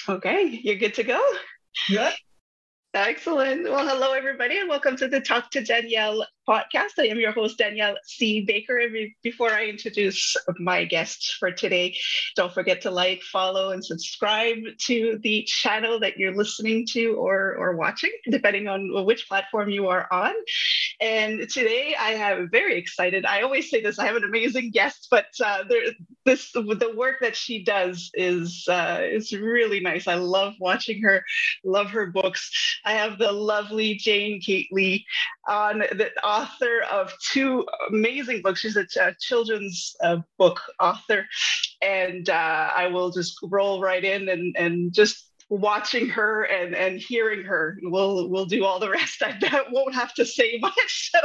Okay, you're good to go? Yeah. Excellent. Well, hello, everybody, and welcome to the Talk to Danielle podcast. I am your host, Danielle C. Baker. And before I introduce my guest for today, don't forget to like, follow, and subscribe to the channel that you're listening to or watching, depending on which platform you are on. And today I am very excited. I always say this, I have an amazing guest, but the work that she does is really nice. I love watching her, love her books. I have the lovely Jane Keightley on, the author of two amazing books. She's a children's book author. And I will just roll right in and just watching her and hearing her will do all the rest. I won't have to say much. So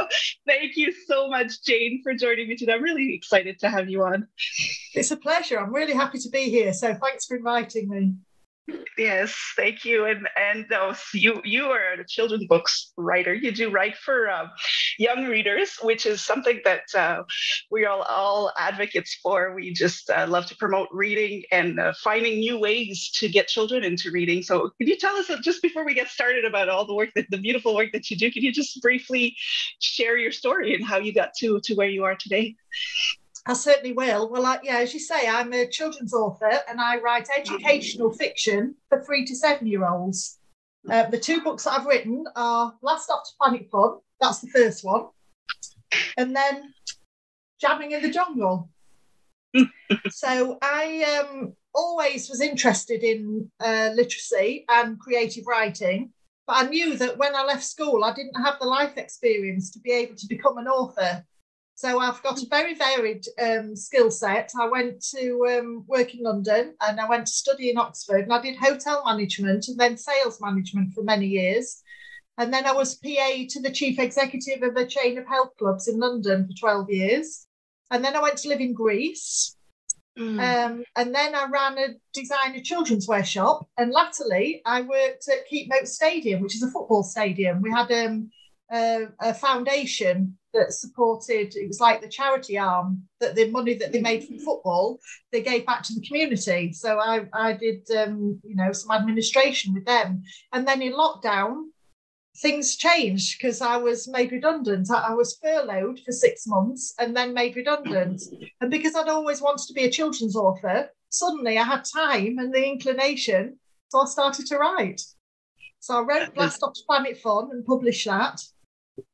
thank you so much, Jane, for joining me today. I'm really excited to have you on. It's a pleasure. I'm really happy to be here. So thanks for inviting me. Yes, thank you. And you are a children's books writer. You do write for young readers, which is something that we are all advocates for. We just love to promote reading and finding new ways to get children into reading. So can you tell us, just before we get started, about all the work, the beautiful work that you do? Can you just briefly share your story and how you got to where you are today? I certainly will. Well, as you say, I'm a children's author and I write educational fiction for 3 to 7 year olds. The two books that I've written are Blast Off to Planet Fun, that's the first one, and then Jamming in the Jungle. So I always was interested in literacy and creative writing, but I knew that when I left school, I didn't have the life experience to be able to become an author. So I've got a very varied skill set. I went to work in London and I went to study in Oxford, and I did hotel management and then sales management for many years. And then I was PA to the chief executive of a chain of health clubs in London for 12 years. And then I went to live in Greece. And then I ran a designer children's wear shop. And latterly, I worked at Keepmoat Stadium, which is a football stadium. We had a foundation that supported, it was like the charity arm, that the money that they made from football, they gave back to the community. So I did, some administration with them. And then in lockdown, things changed because I was made redundant. I was furloughed for 6 months and then made redundant. And because I'd always wanted to be a children's author, suddenly I had time and the inclination, so I started to write. So I wrote Blast Off to Planet Fun and published that,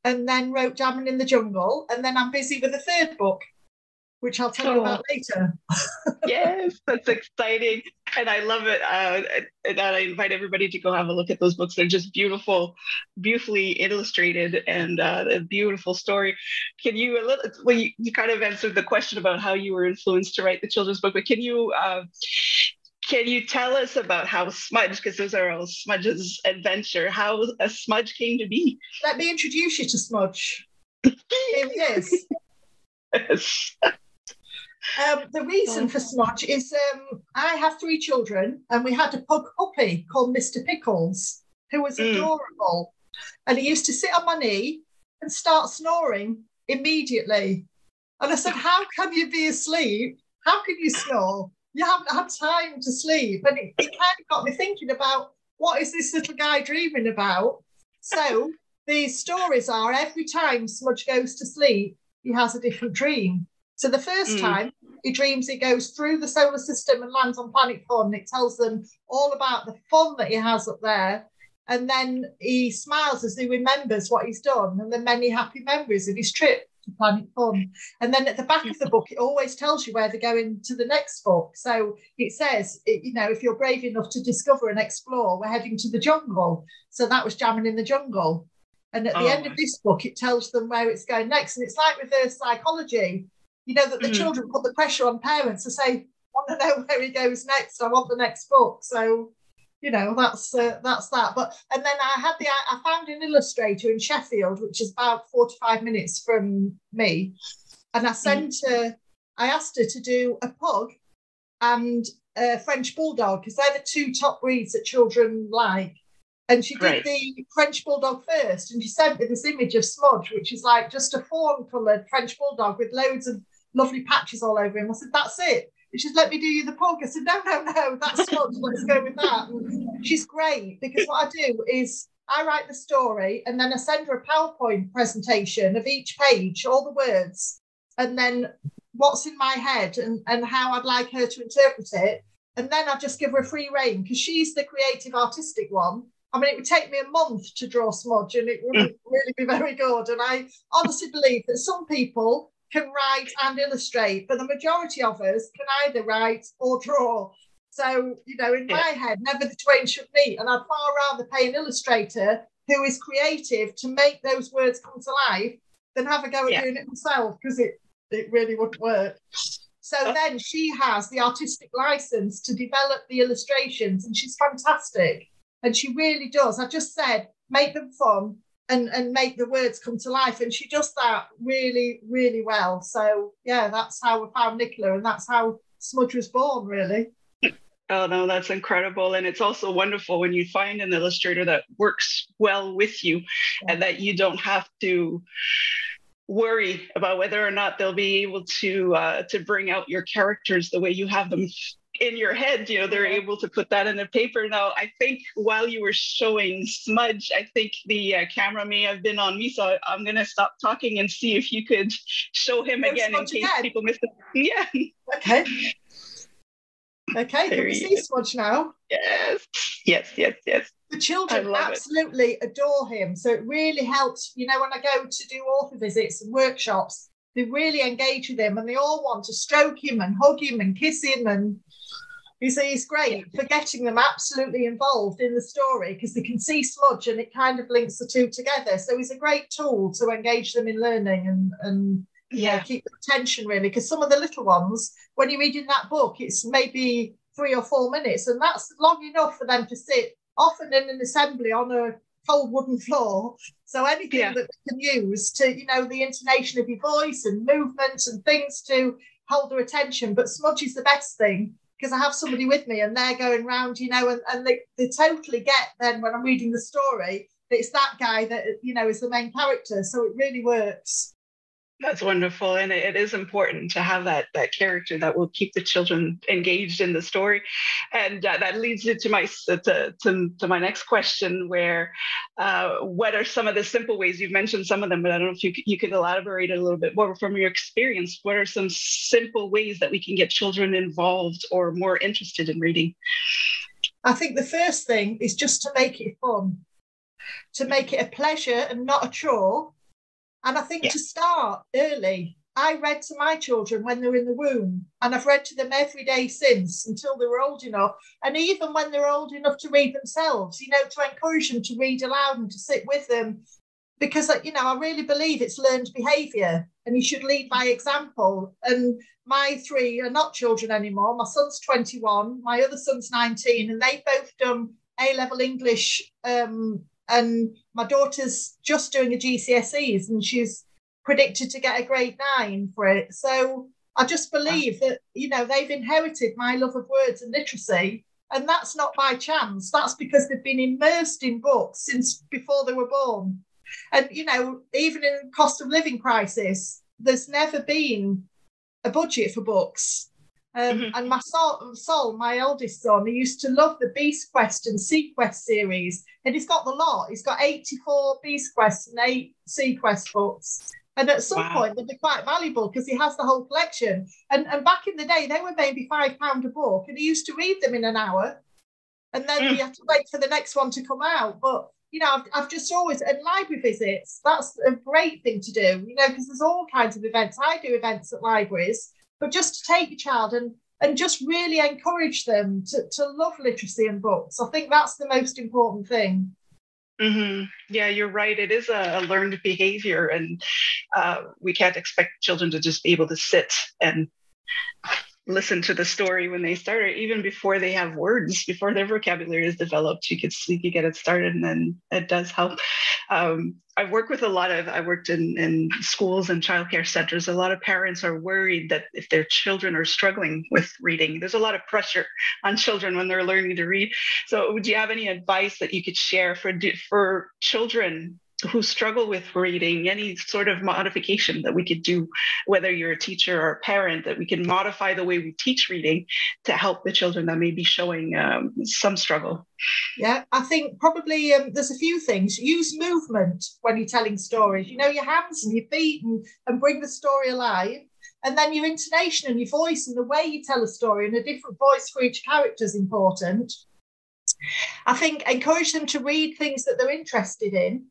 and then wrote Jamming in the Jungle, and then I'm busy with a third book, which I'll tell you about later. Yes, that's exciting. And I love it. And I invite everybody to go have a look at those books. They're just beautifully illustrated, and a beautiful story. Can you, you kind of answered the question about how you were influenced to write the children's book, but can you tell us about how Smudge, because those are all Smudges' adventure, how a Smudge came to be? Let me introduce you to Smudge. Here he is. Yes. The reason for Smudge is I have 3 children, and we had a pug puppy called Mr. Pickles, who was adorable. And he used to sit on my knee and start snoring immediately. And I said, how can you be asleep? How can you snore? You haven't had time to sleep. And it kind of got me thinking about, what is this little guy dreaming about? So the stories are, every time Smudge goes to sleep, he has a different dream. So the first time he dreams he goes through the solar system and lands on Planet Fun. It tells them all about the fun that he has up there. And then he smiles as he remembers what he's done and the many happy memories of his trip to Planet Fun. And then at the back of the book, it always tells you where they're going to the next book. So it says, if you're brave enough to discover and explore, we're heading to the jungle. So that was Jamming in the Jungle. And at the end of this book, it tells them where it's going next. And it's like reverse psychology, that the children put the pressure on parents to say, I want to know where he goes next. I want the next book. So, that's that. And then I found an illustrator in Sheffield, which is about 45 minutes from me. And I asked her to do a pug and a French bulldog, because they're the 2 top breeds that children like. And she did the French bulldog first, and she sent me this image of Smudge, which is like just a fawn-coloured French bulldog with loads of lovely patches all over him. I said, that's it. She's let me do you the pug. I said, no, that's Smudge. Let's go with that. And she's great because what I do is I write the story and then I send her a PowerPoint presentation of each page, all the words, and then what's in my head and how I'd like her to interpret it. And then I just give her a free rein because she's the creative artistic one. I mean, it would take me a month to draw Smudge and it wouldn't really be very good. And I honestly believe that some people can write and illustrate, but the majority of us can either write or draw. So, in my head, never the twain should meet. And I'd far rather pay an illustrator who is creative to make those words come to life than have a go at doing it myself, because it really wouldn't work. So then she has the artistic license to develop the illustrations, and she's fantastic. And she really does. I just said, make them fun and make the words come to life. And she does that really, really well. So, yeah, that's how we found Nicola, and that's how Smudge was born, really. Oh, no, that's incredible. And it's also wonderful when you find an illustrator that works well with you and that you don't have to worry about whether or not they'll be able to bring out your characters the way you have them in your head. They're able to put that in the paper. Now, I think while you were showing Smudge, I think the camera may have been on me, so I'm going to stop talking and see if you could show him again in case people missed it. Yeah. Okay, can we see Smudge now? Yes. The children absolutely adore him. So it really helps, when I go to do author visits and workshops, they really engage with him and they all want to stroke him and hug him and kiss him. And he's great for getting them absolutely involved in the story because they can see Smudge and it kind of links the two together. So he's a great tool to engage them in learning and keep their attention, really, because some of the little ones, when you're reading that book, it's maybe 3 or 4 minutes, and that's long enough for them to sit, often in an assembly on a cold wooden floor. So anything that we can use to, the intonation of your voice and movements and things to hold their attention. But Smudge is the best thing because I have somebody with me and they're going round, and they totally get then when I'm reading the story, that it's that guy that, is the main character. So it really works. That's wonderful. And it is important to have that character that will keep the children engaged in the story. And that leads you to my next question, where what are some of the simple ways? You've mentioned some of them, but I don't know if you could elaborate a little bit more from your experience. What are some simple ways that we can get children involved or more interested in reading? I think the first thing is just to make it fun, to make it a pleasure and not a chore. And I think to start early, I read to my children when they were in the womb, and I've read to them every day since until they were old enough. And even when they're old enough to read themselves, to encourage them to read aloud and to sit with them. Because, I really believe it's learned behaviour and you should lead by example. And my 3 are not children anymore. My son's 21, my other son's 19, and they've both done A-level English and my daughter's just doing a GCSEs and she's predicted to get a grade 9 for it. So I just believe that, they've inherited my love of words and literacy. And that's not by chance. That's because they've been immersed in books since before they were born. And, even in cost of living crisis, there's never been a budget for books. And my Sol, my eldest son, he used to love the Beast Quest and Sea Quest series. And he's got the lot. He's got 84 Beast Quest and 8 Sea Quest books. And at some point, they'll be quite valuable because he has the whole collection. And back in the day, they were maybe £5 a book. And he used to read them in an hour. And then we had to wait for the next one to come out. But, I've just always, and library visits, that's a great thing to do, because there's all kinds of events. I do events at libraries. But just to take your child and just really encourage them to love literacy and books. I think that's the most important thing. Mm-hmm. Yeah, you're right. It is a learned behavior, and we can't expect children to just be able to sit and listen to the story when they start, or even before they have words, before their vocabulary is developed. You could get it started, and then it does help. I worked in schools and childcare centers. A lot of parents are worried that if their children are struggling with reading, there's a lot of pressure on children when they're learning to read. So would you have any advice that you could share for children who struggle with reading, any sort of modification that we could do, whether you're a teacher or a parent, that we can modify the way we teach reading to help the children that may be showing some struggle. Yeah, I think probably there's a few things. Use movement when you're telling stories, your hands and your feet, and bring the story alive. And then your intonation and your voice and the way you tell a story, and a different voice for each character is important. I think encourage them to read things that they're interested in.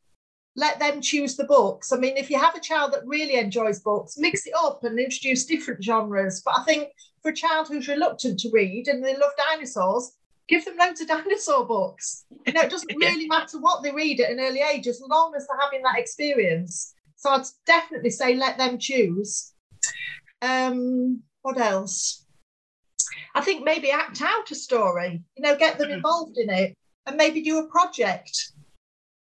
Let them choose the books. I mean, if you have a child that really enjoys books, mix it up and introduce different genres. But I think for a child who's reluctant to read and they love dinosaurs, give them loads of dinosaur books. It doesn't really matter what they read at an early age, as long as they're having that experience. So I'd definitely say let them choose. What else? I think maybe act out a story, get them involved in it, and maybe do a project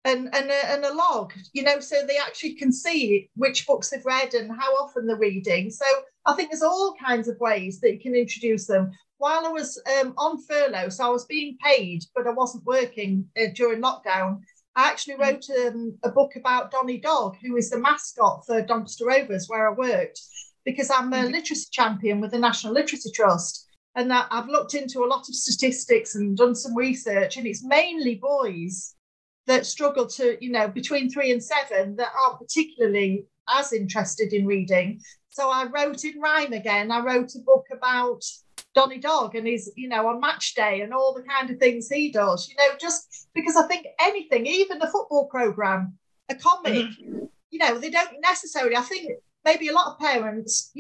and a log, so they actually can see which books they've read and how often they're reading. So I think there's all kinds of ways that you can introduce them. While I was on furlough, so I was being paid, but I wasn't working during lockdown, I actually wrote a book about Donny Dog, who is the mascot for Doncaster Rovers, where I worked, because I'm a literacy champion with the National Literacy Trust. And that I've looked into a lot of statistics and done some research, and it's mainly boys that struggle to, between 3 and 7, that aren't particularly as interested in reading. So I wrote in rhyme again. I wrote a book about Donny Dog and his, on match day and all the kind of things he does, just because I think anything, even the football programme, a comic, they don't necessarily, I think maybe a lot of parents,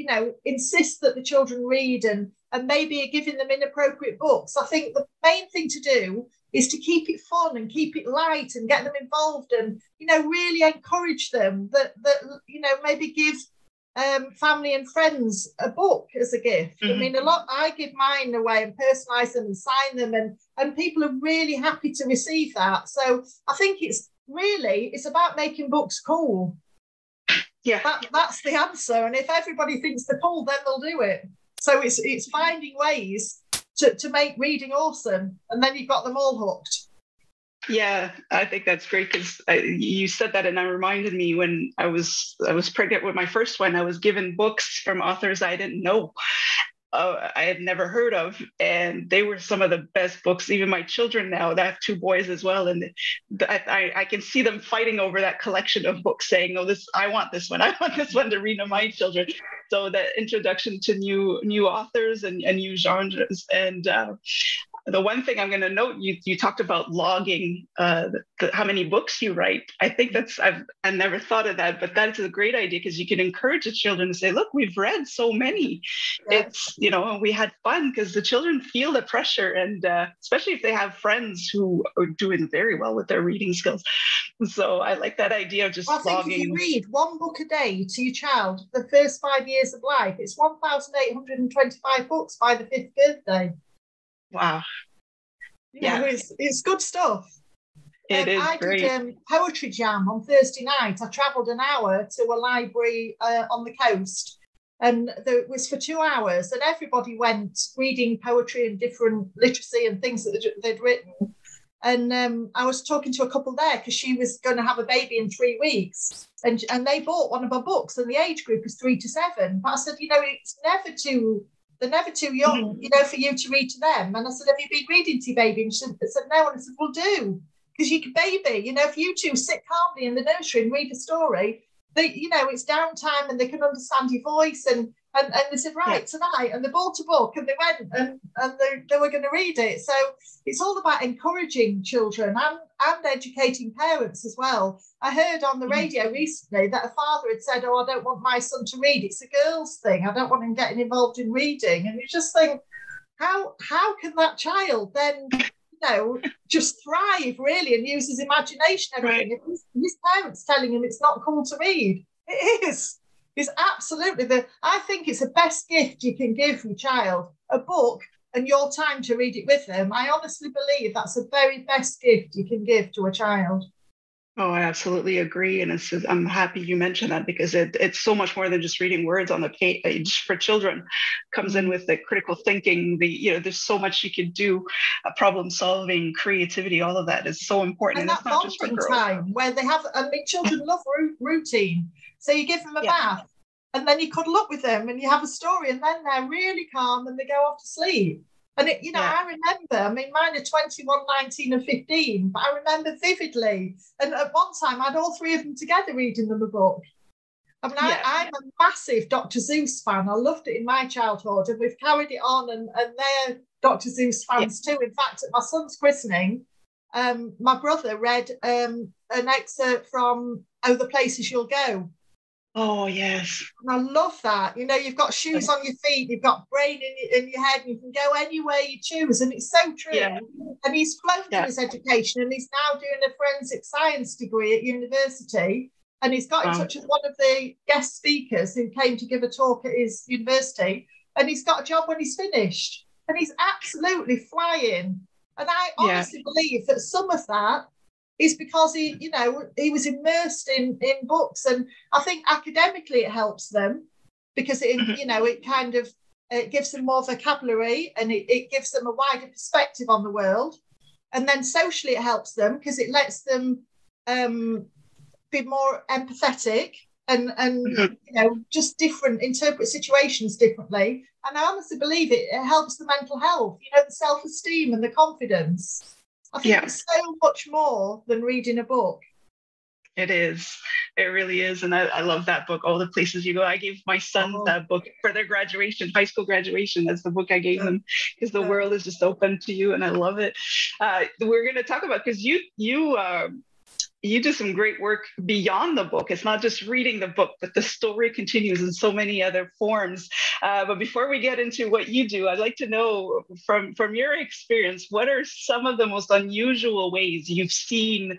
insist that the children read and maybe are giving them inappropriate books. I think the main thing to do is to keep it fun and keep it light and get them involved and, really encourage them that maybe give family and friends a book as a gift. I mean, I give mine away and personalise them and sign them, and people are really happy to receive that. So I think it's about making books cool. Yeah, that's the answer. And if everybody thinks they're cool, then they'll do it. So it's finding ways to make reading awesome, and then you've got them all hooked. Yeah, I think that's great, because you said that, and that reminded me when I was pregnant with my first one. I was given books from authors I didn't know, I had never heard of, and they were some of the best books. Even my children now, I have 2 boys as well, and I can see them fighting over that collection of books, saying, "Oh, I want this one. I want this one to read to my children." So that introduction to new authors and new genres. And the one thing I'm going to note, you talked about logging how many books you write. I think I've never thought of that, but that's a great idea, because you can encourage the children to say, "Look, we've read so many." Yeah. It's, we had fun, because the children feel the pressure, and especially if they have friends who are doing very well with their reading skills. So I like that idea of just logging. I think if you read 1 book a day to your child the first 5 years of life, it's 1,825 books by the 5th birthday. Wow. It's good stuff. I did poetry jam on Thursday night. I travelled an hour to a library on the coast, and it was for 2 hours, and everybody went reading poetry and different literacy and things that they'd written. And I was talking to a couple there, because she was going to have a baby in 3 weeks, and they bought one of my books, and the age group is 3 to 7. But I said, they're never too young, for you to read to them. And I said, "Have you been reading to your baby?" And she said, "No." And I said, "Well, do, because you can, baby, if you two sit calmly in the nursery and read a story, it's downtime and they can understand your voice." And they said, "Right, tonight." And they bought a book and they went and they were going to read it. So it's all about encouraging children and educating parents as well. I heard on the radio recently that a father had said, "Oh, I don't want my son to read. It's a girl's thing. I don't want him getting involved in reading." And you just think, how can that child then, just thrive really and use his imagination and everything? If his parents telling him it's not cool to read, it is. It's absolutely I think it's the best gift you can give your child, a book and your time to read it with them. I honestly believe that's the very best gift you can give to a child. Oh, I absolutely agree. And I'm happy you mentioned that because it's so much more than just reading words on the page for children. Comes in Mm. with the critical thinking, there's so much you can do, problem solving, creativity, all of that is so important. And And it's that not just for bonding girls. time where they have, I mean, children love routine. So you give them a Yeah. bath and then you cuddle up with them and you have a story and then they're really calm and they go off to sleep. And Yeah. I remember, I mean, mine are 21, 19 and 15, but I remember vividly. And at one time I had all three of them together reading them a book. I mean, Yeah. I'm a massive Dr. Seuss fan. I loved it in my childhood and we've carried it on and they're Dr. Seuss Yeah. fans too. In fact, at my son's christening, my brother read an excerpt from Oh, the Places You'll Go. Oh, yes. And I love that. You know, you've got shoes on your feet, you've got brain in your head, and you can go anywhere you choose. And it's so true. Yeah. And he's flown Yeah. in his education and he's now doing a forensic science degree at university. And he's got in touch with one of the guest speakers who came to give a talk at his university. And he's got a job when he's finished. And he's absolutely flying. And I honestly believe that some of that is because he was immersed in books. And I think academically it helps them because it kind of it gives them more vocabulary and it gives them a wider perspective on the world. And then socially it helps them because it lets them be more empathetic and just different, interpret situations differently. And I honestly believe it helps the mental health, the self-esteem and the confidence. I think it's so much more than reading a book. It is. It really is. And I love that book, All the Places You Go. I gave my sons that book for their graduation, high school graduation. That's the book I gave them because the world is just open to you. And I love it. We're going to talk about, because you do some great work beyond the book. It's not just reading the book, but the story continues in so many other forms. But before we get into what you do, I'd like to know from your experience, what are some of the most unusual ways you've seen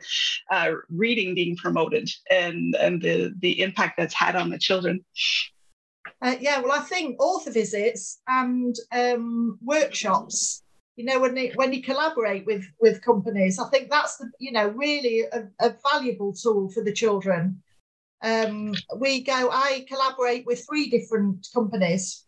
reading being promoted and the impact that's had on the children? Well, I think author visits and workshops, when you collaborate with companies, I think that's really a valuable tool for the children. I collaborate with 3 different companies,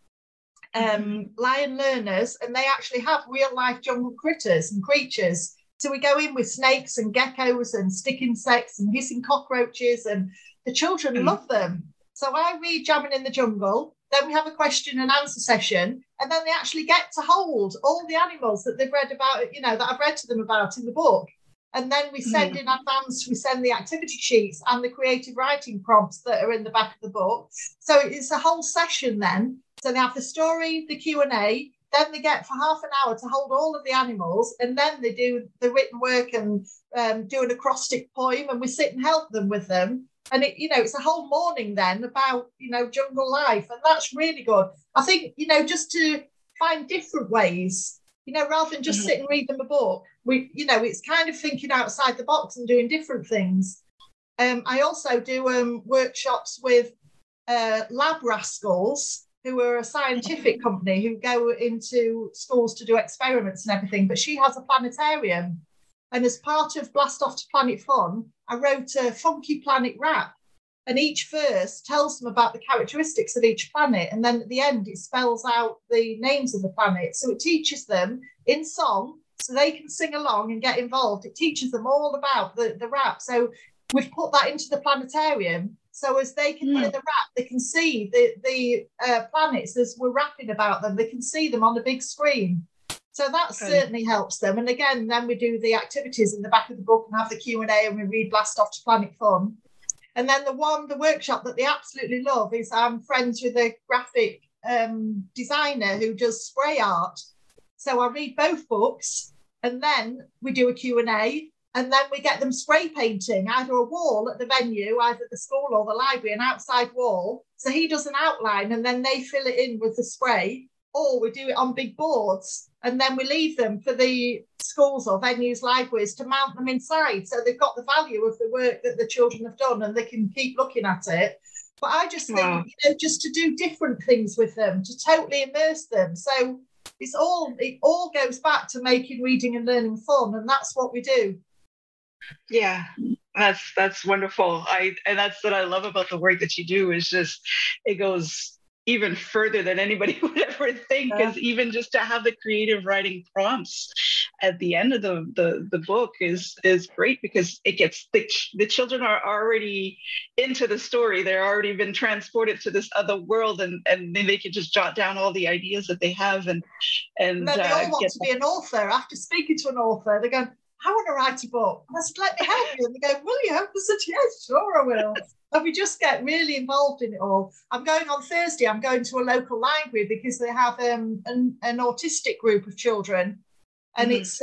Lion Learners, and they actually have real life jungle critters and creatures. So we go in with snakes and geckos and stick insects and hissing cockroaches, and the children love them. So I read Jamming in the Jungle. Then we have a question and answer session, and then they actually get to hold all the animals that they've read about, that I've read to them about in the book. And then we send in advance, we send the activity sheets and the creative writing prompts that are in the back of the book. So it's a whole session then. So they have the story, the Q&A, then they get for half an hour to hold all of the animals, and then they do the written work and do an acrostic poem, and we sit and help them with them. And it's a whole morning then about, jungle life. And that's really good. I think, just to find different ways, rather than just sit and read them a book, it's kind of thinking outside the box and doing different things. I also do workshops with Lab Rascals, who are a scientific company who go into schools to do experiments and everything. But she has a planetarium. And as part of Blast Off to Planet Fun, I wrote a Funky Planet rap. And each verse tells them about the characteristics of each planet. And then at the end, it spells out the names of the planets. So it teaches them in song, so they can sing along and get involved. It teaches them all about the rap. So we've put that into the planetarium. So as they can hear the rap, they can see the planets as we're rapping about them. They can see them on the big screen. So that certainly helps them. And again, then we do the activities in the back of the book and have the Q&A, and we read Blast Off to Planet Fun. And then the workshop that they absolutely love is I'm friends with a graphic designer who does spray art. So I read both books, and then we do a Q&A, and then we get them spray painting either a wall at the venue, either the school or the library, an outside wall. So he does an outline, and then they fill it in with the spray, or we do it on big boards. And then we leave them for the schools or venues, libraries to mount them inside. So they've got the value of the work that the children have done and they can keep looking at it. But I just think, just to do different things with them, to totally immerse them. So it all goes back to making reading and learning fun. And that's what we do. Yeah. That's wonderful. And that's what I love about the work that you do is just it goes even further than anybody would ever think. Yeah. Because even just to have the creative writing prompts at the end of the book is great because it gets the children are already into the story. They're already been transported to this other world, and then they can just jot down all the ideas that they have And and then they all want get. to be an author. After speaking to an author, they go, I want to write a book. And I said, let me help you. And they go, will you? I said, yes, sure I will. And we just get really involved in it all. I'm going on Thursday, I'm going to a local library because they have an autistic group of children, and it's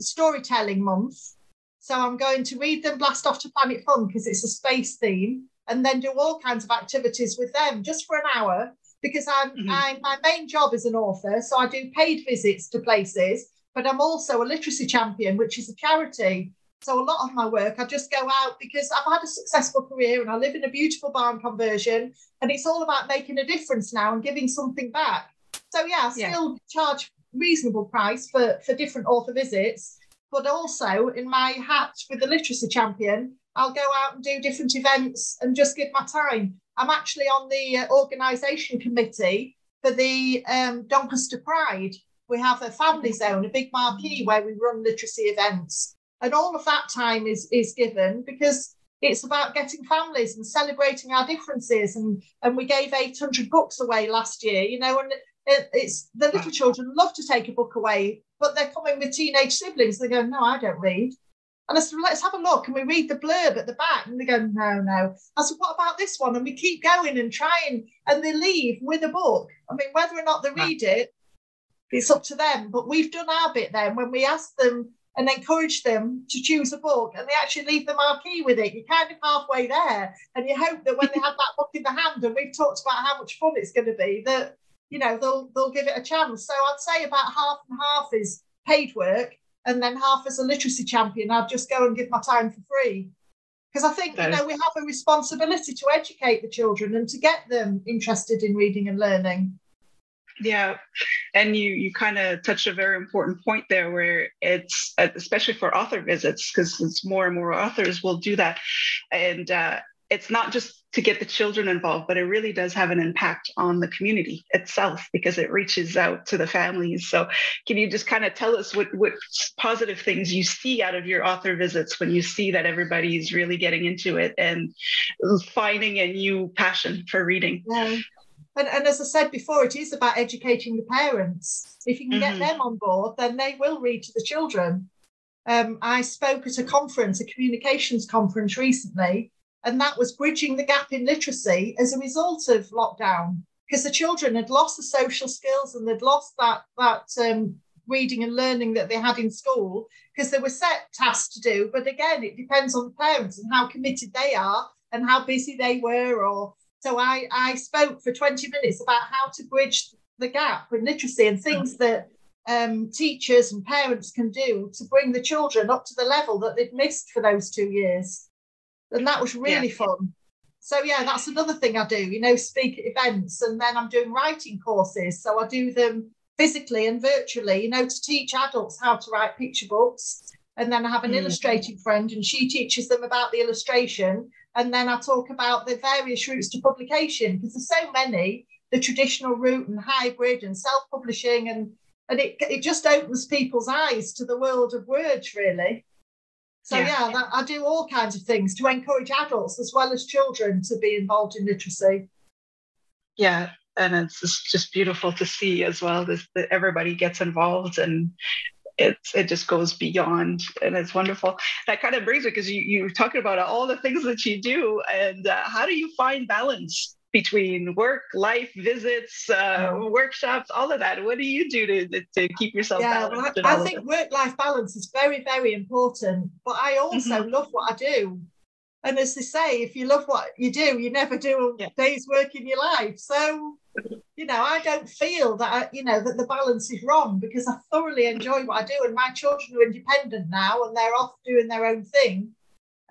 storytelling month. So I'm going to read them Blast Off to Planet Fun because it's a space theme, and then do all kinds of activities with them just for an hour because my main job is an author. So I do paid visits to places, but I'm also a literacy champion, which is a charity. So a lot of my work, I just go out because I've had a successful career and I live in a beautiful barn conversion, and it's all about making a difference now and giving something back. So I still charge reasonable price for different author visits, but also in my hat with the literacy champion, I'll go out and do different events and just give my time. I'm actually on the organisation committee for the Doncaster Pride. We have a family zone, a big marquee where we run literacy events. And all of that time is given because it's about getting families and celebrating our differences. And we gave 800 books away last year, and it's the little children love to take a book away, but they're coming with teenage siblings. They go, no, I don't read. And I said, let's have a look. And we read the blurb at the back. And they go, no. I said, what about this one? And we keep going and trying. And they leave with a book. I mean, whether or not they read it, it's up to them. But we've done our bit then when we ask them and encourage them to choose a book, and they actually leave the marquee with it. You're kind of halfway there. And you hope that when they have that book in the hand, and we've talked about how much fun it's going to be, that, they'll give it a chance. So I'd say about half and half is paid work, and then half as a literacy champion. I'd just go and give my time for free. Because I think, we have a responsibility to educate the children and to get them interested in reading and learning. Yeah. And you kind of touched a very important point there where it's, especially for author visits, because it's more and more authors will do that. And it's not just to get the children involved, but it really does have an impact on the community itself because it reaches out to the families. So can you just kind of tell us what positive things you see out of your author visits when you see that everybody's really getting into it and finding a new passion for reading? Yeah. And as I said before, it is about educating the parents. If you can get them on board, then they will read to the children. I spoke at a conference, a communications conference recently, and that was bridging the gap in literacy as a result of lockdown, because the children had lost the social skills and they'd lost that reading and learning that they had in school because there were set tasks to do. But again, it depends on the parents and how committed they are and how busy they were. So I spoke for 20 minutes about how to bridge the gap in literacy and things that teachers and parents can do to bring the children up to the level that they'd missed for those 2 years. And that was really fun. So, that's another thing I do, speak at events. And then I'm doing writing courses. So I do them physically and virtually, to teach adults how to write picture books. And then I have an illustrating friend and she teaches them about the illustration. And then I talk about the various routes to publication because there's so many, the traditional route and hybrid and self-publishing. And it just opens people's eyes to the world of words, really. So, I do all kinds of things to encourage adults as well as children to be involved in literacy. Yeah, and it's just beautiful to see as well that everybody gets involved and it just goes beyond, and it's wonderful. That kind of brings me, because you're talking about all the things that you do, and how do you find balance between work, life, visits, workshops, all of that? What do you do to keep yourself balanced? I think work-life balance is very, very important, but I also love what I do. And as they say, if you love what you do, you never do a day's work in your life. So, I don't feel that, that the balance is wrong because I thoroughly enjoy what I do. And my children are independent now and they're off doing their own thing.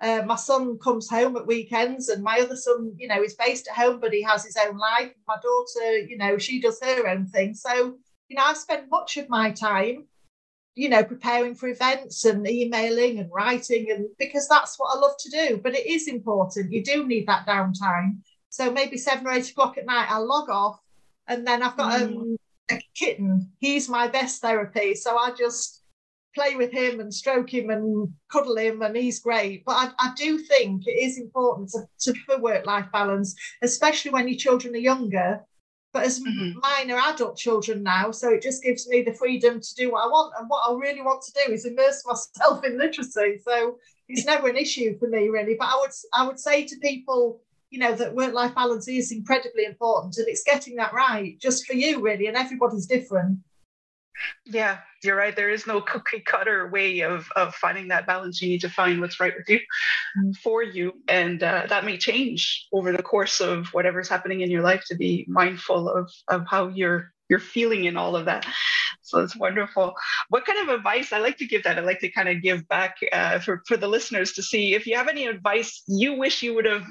My son comes home at weekends and my other son, is based at home, but he has his own life. My daughter, she does her own thing. So, I spend much of my time preparing for events and emailing and writing, and because that's what I love to do. But it is important. You do need that downtime. So maybe 7 or 8 o'clock at night, I'll log off, and then I've got a kitten. He's my best therapy. So I just play with him and stroke him and cuddle him, and he's great. But I do think it is important for work-life balance, especially when your children are younger. But as mine are adult children now, so it just gives me the freedom to do what I want. And what I really want to do is immerse myself in literacy. So it's never an issue for me, really. But I would say to people, that work-life balance is incredibly important, and it's getting that right, just for you, really, and everybody's different. Yeah, you're right. There is no cookie cutter way of finding that balance. You need to find what's right with you, for you. And that may change over the course of whatever's happening in your life, to be mindful of how you're feeling in all of that. So it's wonderful. What kind of advice? I like to give that. I like to kind of give back for the listeners to see if you have any advice you wish you would have,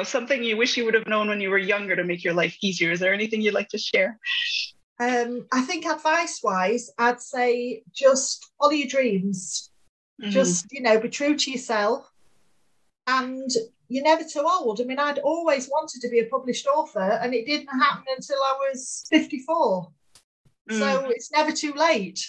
something you wish you would have known when you were younger to make your life easier. Is there anything you'd like to share? I think advice-wise, I'd say just follow your dreams. Just, be true to yourself. And you're never too old. I mean, I'd always wanted to be a published author, and it didn't happen until I was 54. So it's never too late.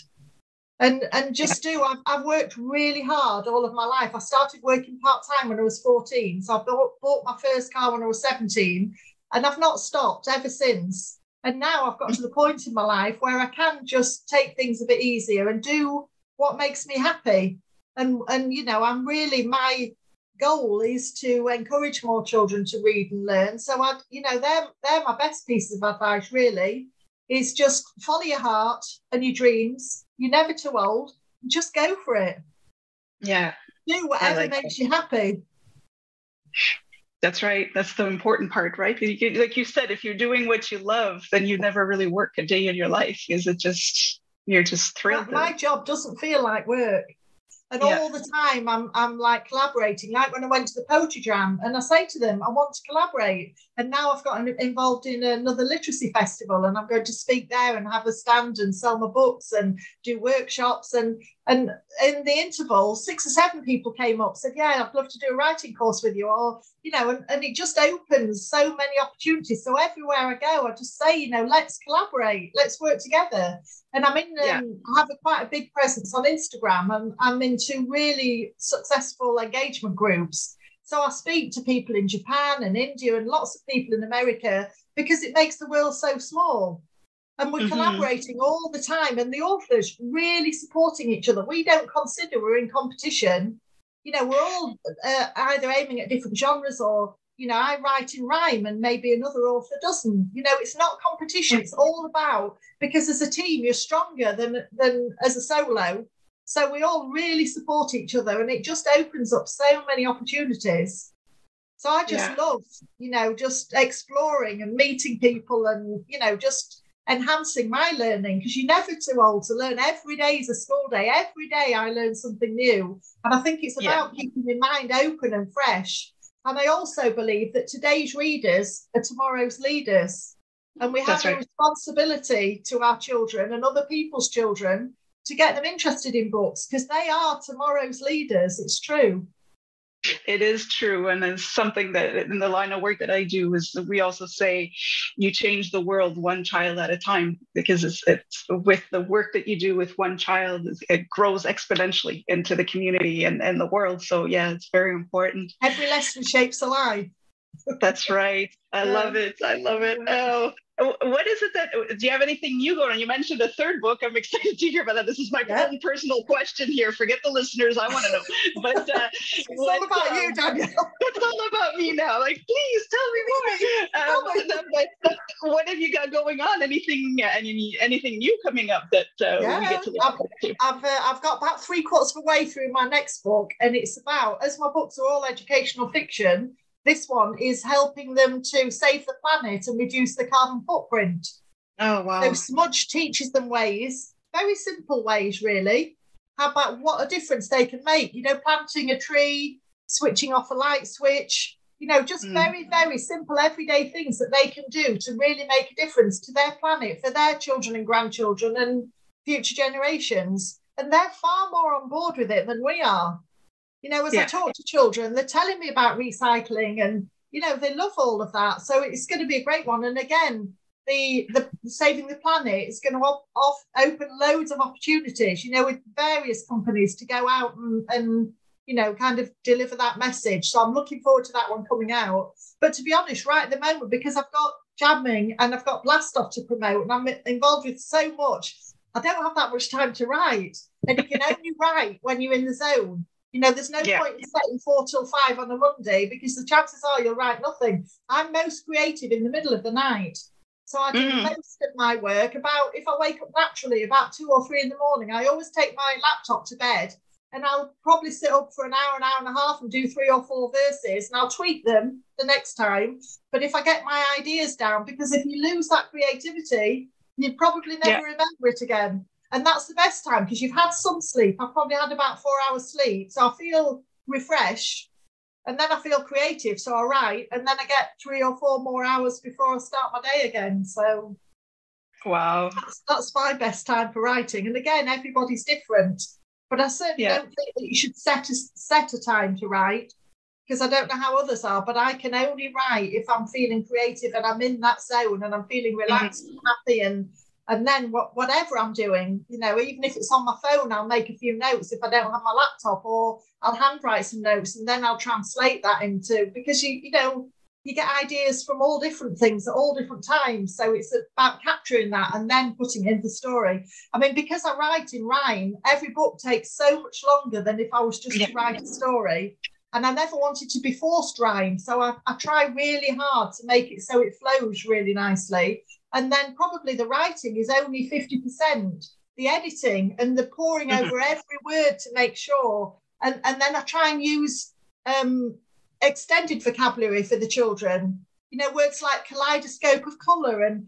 And just I've worked really hard all of my life. I started working part-time when I was 14. So I bought my first car when I was 17, and I've not stopped ever since. And now I've got to the point in my life where I can just take things a bit easier and do what makes me happy. And I'm really, my goal is to encourage more children to read and learn. So they're my best pieces of advice, really, is just follow your heart and your dreams. You're never too old. Just go for it. Yeah. Do whatever makes you happy. That's right. That's the important part, right? Like you said, if you're doing what you love, then you never really work a day in your life. You're just thrilled. My job doesn't feel like work. And all the time I'm like collaborating, like when I went to the poetry jam, and I say to them, I want to collaborate. And now I've got involved in another literacy festival, and I'm going to speak there and have a stand and sell my books and do workshops. And in the interval, 6 or 7 people came up, said, yeah, I'd love to do a writing course with you. Or, and it just opens so many opportunities. So everywhere I go, I just say, let's collaborate, let's work together. And I'm in, I have quite a big presence on Instagram, and I'm into really successful engagement groups. So I speak to people in Japan and India and lots of people in America, because it makes the world so small. And we're collaborating all the time, and the authors really supporting each other. We don't consider we're in competition. We're all either aiming at different genres, or, I write in rhyme and maybe another author doesn't. It's not competition. It's all about, because as a team, you're stronger than as a solo. So we all really support each other, and it just opens up so many opportunities. So I just love, just exploring and meeting people, and, just enhancing my learning, because you're never too old to learn. Every day is a school day. Every day I learn something new. And I think it's about keeping your mind open and fresh. And I also believe that today's readers are tomorrow's leaders. And we have a responsibility to our children and other people's children to get them interested in books, because they are tomorrow's leaders. It's true. It is true. And it's something that in the line of work that I do is we also say you change the world one child at a time, because it's with the work that you do with one child, it grows exponentially into the community and the world. So yeah, it's very important. Every lesson shapes a life. That's right. I love it. I love it. Oh, what is it do you have anything new going on? You mentioned a third book. I'm excited to hear about that. This is my own personal question here. Forget the listeners. I want to know. But it's all about you, Danielle. It's all about me now. Like, please tell me more. What have you got going on? Anything new coming up that we get to look forward to? I've got about 3/4 of the way through my next book, and it's about, as my books are all educational fiction, this one is helping them to save the planet and reduce the carbon footprint. Oh, wow. So Smudge teaches them ways, very simple ways, really, about what a difference they can make. Planting a tree, switching off a light switch, just very, very simple everyday things that they can do to really make a difference to their planet, for their children and grandchildren, and future generations, and they're far more on board with it than we are. As I talk to children, they're telling me about recycling, and they love all of that. So it's going to be a great one. And again, the saving the planet is going to open loads of opportunities, with various companies to go out and kind of deliver that message. So I'm looking forward to that one coming out. But to be honest, right at the moment, because I've got jamming and I've got blast off to promote, and I'm involved with so much, I don't have that much time to write. And you can only write when you're in the zone. There's no point in setting 4 till 5 on a Monday, because the chances are you'll write nothing. I'm most creative in the middle of the night. So I do most of my work if I wake up naturally about 2 or 3 in the morning. I always take my laptop to bed, and I'll probably sit up for an hour and a half and do 3 or 4 verses, and I'll tweak them the next time. But if I get my ideas down, because if you lose that creativity, you probably never remember it again. And that's the best time, because you've had some sleep. I've probably had about 4 hours sleep. So I feel refreshed, and then I feel creative. So I write, and then I get 3 or 4 more hours before I start my day again. So wow, that's my best time for writing. And again, everybody's different. But I certainly don't think that you should set a time to write, because I don't know how others are. But I can only write if I'm feeling creative and I'm in that zone and I'm feeling relaxed and happy, and then whatever I'm doing, even if it's on my phone, I'll make a few notes if I don't have my laptop, or I'll handwrite some notes, and then I'll translate that into, because you get ideas from all different things at all different times. So it's about capturing that and then putting it in the story. I mean, because I write in rhyme, every book takes so much longer than if I was just to write a story. And I never wanted to be forced rhyme. So I try really hard to make it so it flows really nicely. And then probably the writing is only 50%, the editing and the poring over every word to make sure. And then I try and use extended vocabulary for the children, words like kaleidoscope of colour and,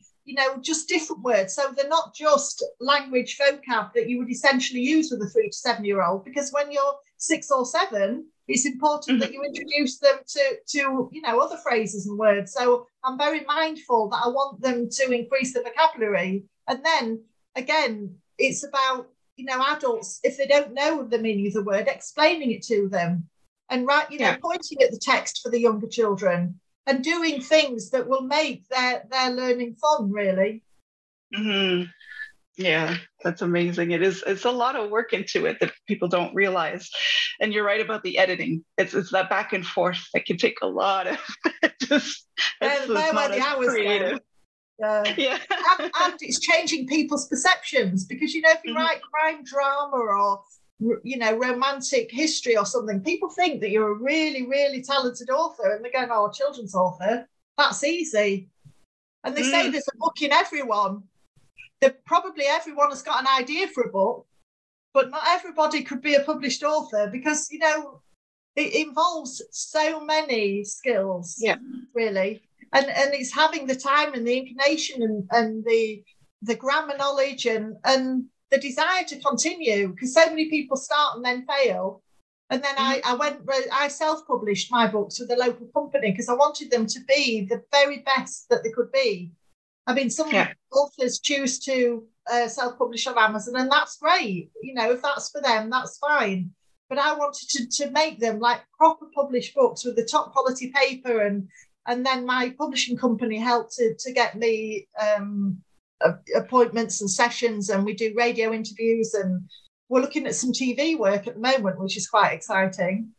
just different words. So they're not just language vocab that you would essentially use with a 3 to 7 year old, because when you're 6 or 7, it's important that you introduce them to other phrases and words. So I'm very mindful that I want them to increase the vocabulary. And then again, it's about, adults, if they don't know the meaning of the word, explaining it to them, and pointing at the text for the younger children, and doing things that will make their learning fun, really. Yeah, that's amazing. It's a lot of work into it that people don't realize. And you're right about the editing. It's that back and forth that can take a lot of it's not as creative. And it's changing people's perceptions, because if you write crime drama or romantic history or something, people think that you're a really, really talented author, and they're going, "Oh, children's author, that's easy." And they say there's a book in everyone. That probably everyone has got an idea for a book, but not everybody could be a published author, because it involves so many skills, really, and it's having the time and the inclination and the grammar knowledge and the desire to continue, because so many people start and then fail. And then I self-published my books with a local company, because I wanted them to be the very best that they could be. I mean, some authors choose to self-publish on Amazon, and that's great. If that's for them, that's fine. But I wanted to make them like proper published books with the top quality paper, and then my publishing company helped to get me appointments and sessions, and we do radio interviews, and we're looking at some TV work at the moment, which is quite exciting.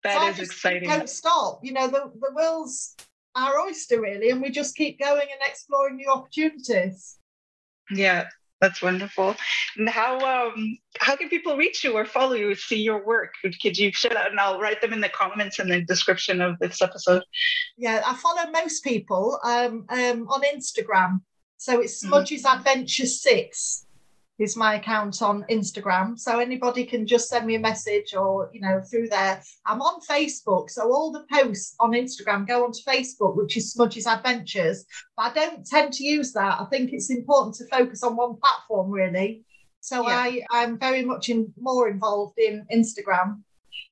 That is exciting. Don't stop. The world's our oyster, really, and we just keep going and exploring new opportunities. Yeah, that's wonderful. And how can people reach you or follow you, see your work? Could you share that, and I'll write them in the comments and the description of this episode. Yeah, I follow most people on Instagram. So it's Smudges Adventure 6 is my account on Instagram. So anybody can just send me a message or, through there. I'm on Facebook. So all the posts on Instagram go onto Facebook, which is Smudges Adventures. But I don't tend to use that. I think it's important to focus on one platform, really. So I'm very much more involved in Instagram.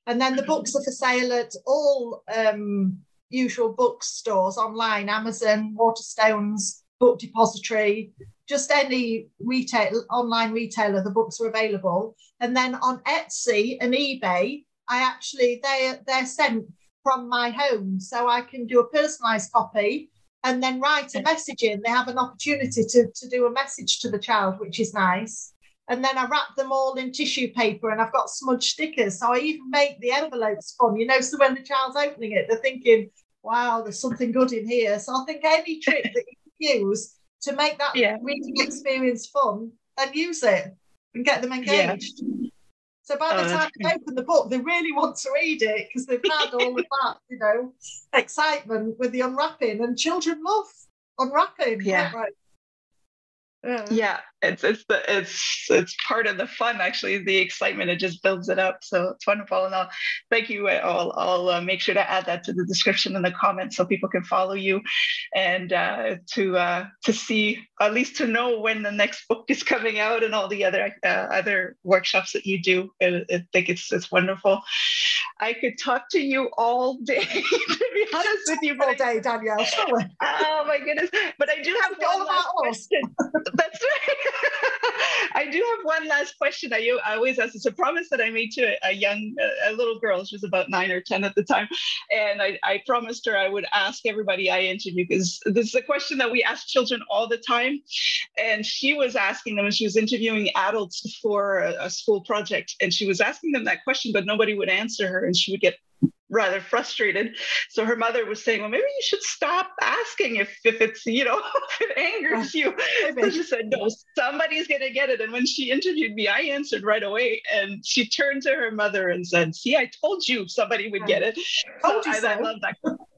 And then the books are for sale at all usual bookstores online, Amazon, Waterstones, book depository, just any online retailer, the books are available. And then on Etsy and eBay, they're sent from my home, so I can do a personalised copy and then write a message in. They have an opportunity to do a message to the child, which is nice. And then I wrap them all in tissue paper, and I've got smudge stickers. So I even make the envelopes fun, so when the child's opening it, they're thinking, wow, there's something good in here. So I think any trick that you can use to make that reading experience fun, then use it and get them engaged. Yeah. So by the time they open the book, they really want to read it because they've had all of that, excitement with the unwrapping. And children love unwrapping. Yeah. Right? Yeah, it's part of the fun, actually, the excitement. It just builds it up, so it's wonderful. And thank you. I'll make sure to add that to the description in the comments so people can follow you and to see, at least to know when the next book is coming out and all the other workshops that you do. I think it's wonderful. I could talk to you all day, to be honest with you. All day, Danielle, surely. Oh my goodness! But I do have one last question. That's right. I do have one last question. I always ask. It's a promise that I made to a little girl. She was about 9 or 10 at the time, and I promised her I would ask everybody I interview, because this is a question that we ask children all the time. And she was asking them, and she was interviewing adults for a school project, and she was asking them that question, but nobody would answer her, and she would get rather frustrated. So her mother was saying, well, maybe you should stop asking if it's, if it angers you. So she said, no, somebody's going to get it. And when she interviewed me, I answered right away. And she turned to her mother and said, see, I told you somebody would get it. I love that.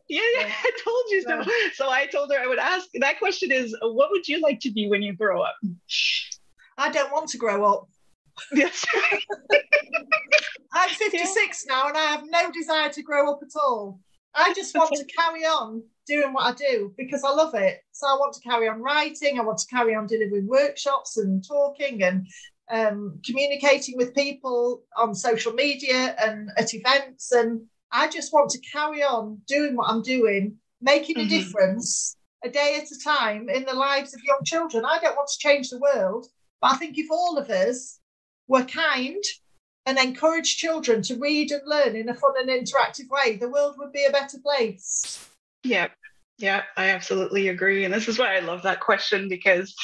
Yeah, I told you so. So I told her I would ask. That question is, what would you like to be when you grow up? I don't want to grow up. Yes. I'm 56 now, and I have no desire to grow up at all. I just want to carry on doing what I do because I love it. So I want to carry on writing. I want to carry on delivering workshops and talking and communicating with people on social media and at events. And I just want to carry on doing what I'm doing, making a difference a day at a time in the lives of young children. I don't want to change the world, but I think if all of us were kind and encourage children to read and learn in a fun and interactive way, the world would be a better place. Yeah, I absolutely agree. And this is why I love that question, because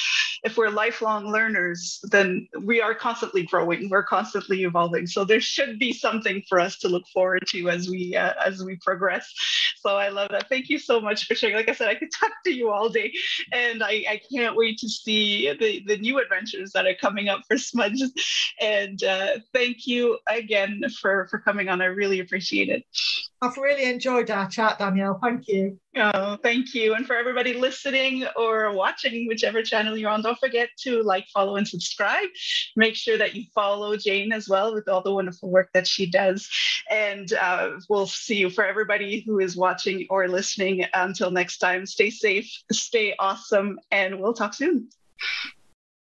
if we're lifelong learners, then we are constantly growing, we're constantly evolving. So there should be something for us to look forward to as we progress. So I love that. Thank you so much for sharing. Like I said, I could talk to you all day, and I can't wait to see the new adventures that are coming up for Smudges. And thank you again for coming on. I really appreciate it. I've really enjoyed our chat, Danielle. Thank you. Oh, thank you. And for everybody listening or watching, whichever channel you're on, don't forget to like, follow, and subscribe. Make sure that you follow Jane as well with all the wonderful work that she does. And we'll see you. For everybody who is watching or listening, until next time, stay safe, stay awesome, and we'll talk soon.